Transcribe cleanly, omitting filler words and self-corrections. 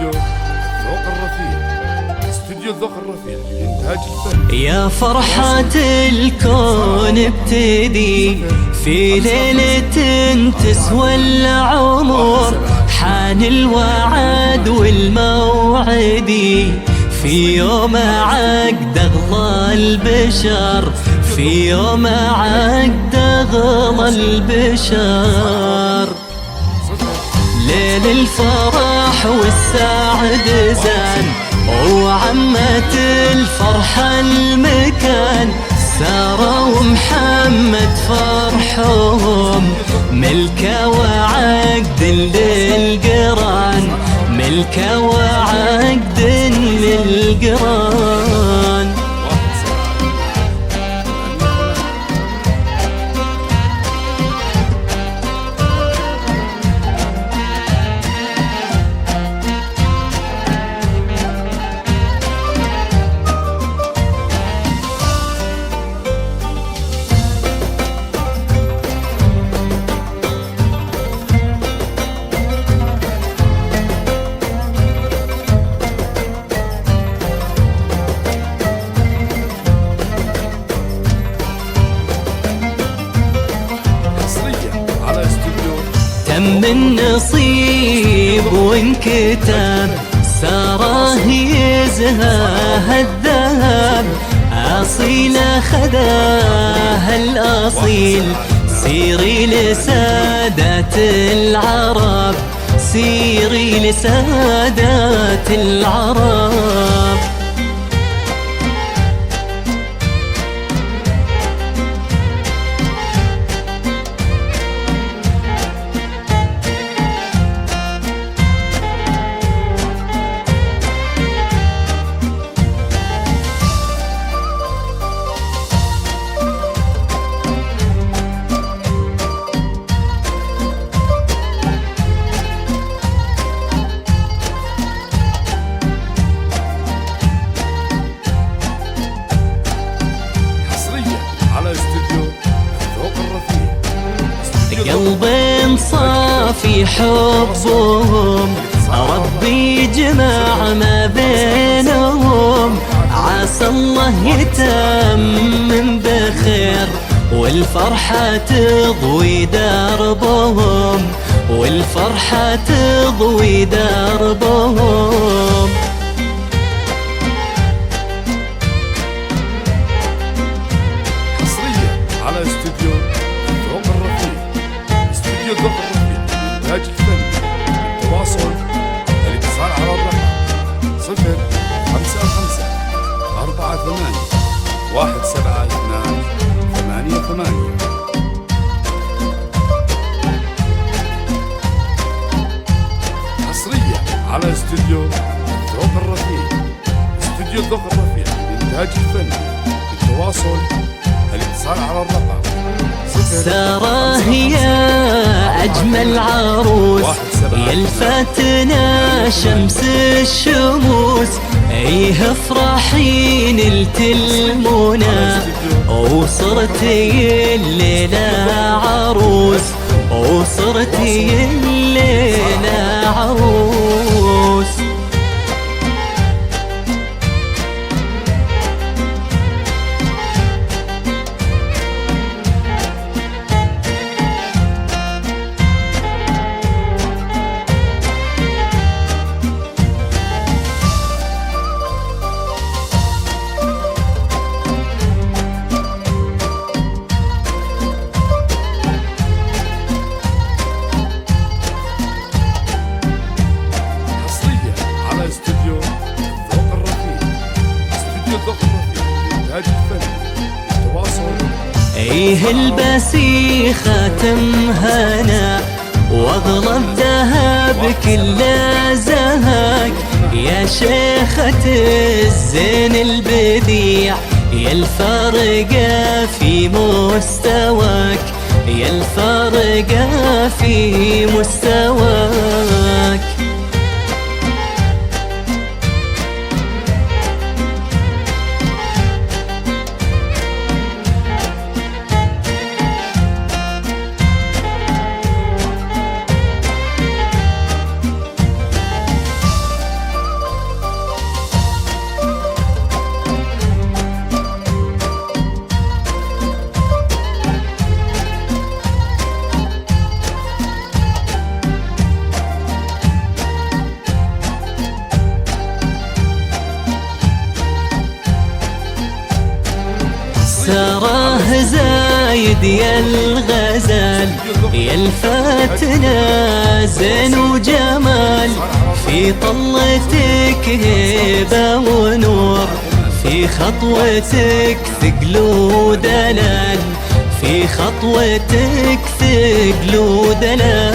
استوديو ذوق الرفيع، استوديو ذوق الرفيع لإنتاج الفن. يا فرحة الكون ابتدي في ليلة تسوى العمر، حان الوعد والموعد في يوم عقد أغلى البشر، في يوم عقد أغلى البشر. ليل الفرح والسعد زان وعمت الفرحة المكان، سارة ومحمد فرحهم ملكة وعقد للقران، ملكة وعقد للقران. تم النصيب وانكتب، ساره يزهاها الذهب، أصيلة خذاها الأصيل، سيري لسادات العرب، سيري لسادات العرب. قلب صافي حبهم، ربي يجمع ما بينهم، عسى الله يتمم بخير والفرحة تضوي دربهم، والفرحة تضوي دربهم. حصريا على استوديو ذوق الرفيع، استوديو ذوق الرفيع لإنتاج الفن. التواصل الاتصال على الرقم 055-48-172-88. حصريا على استوديو ذوق الرفيع، استوديو ذوق الرفيع لإنتاج الفن. التواصل الاتصال على الرقم. سارة يا أجمل عروس، يا الفاتنة شمس الشموس، ايه افرحي نلت المنى، وصرتي الليلة عروس، وصرتي الليلة عروس. ايه البسي خاتم هنا، واغلى الذهب كله زهاك، يا شيخة الزين البديع، يا الفارقة في مستواك، يا الفارقة في مستواك. يا الغزال يا الفاتنا زين وجمال، في طلتك هيبة ونور، في خطوتك ثقل ودلال، في خطوتك ثقل ودلال.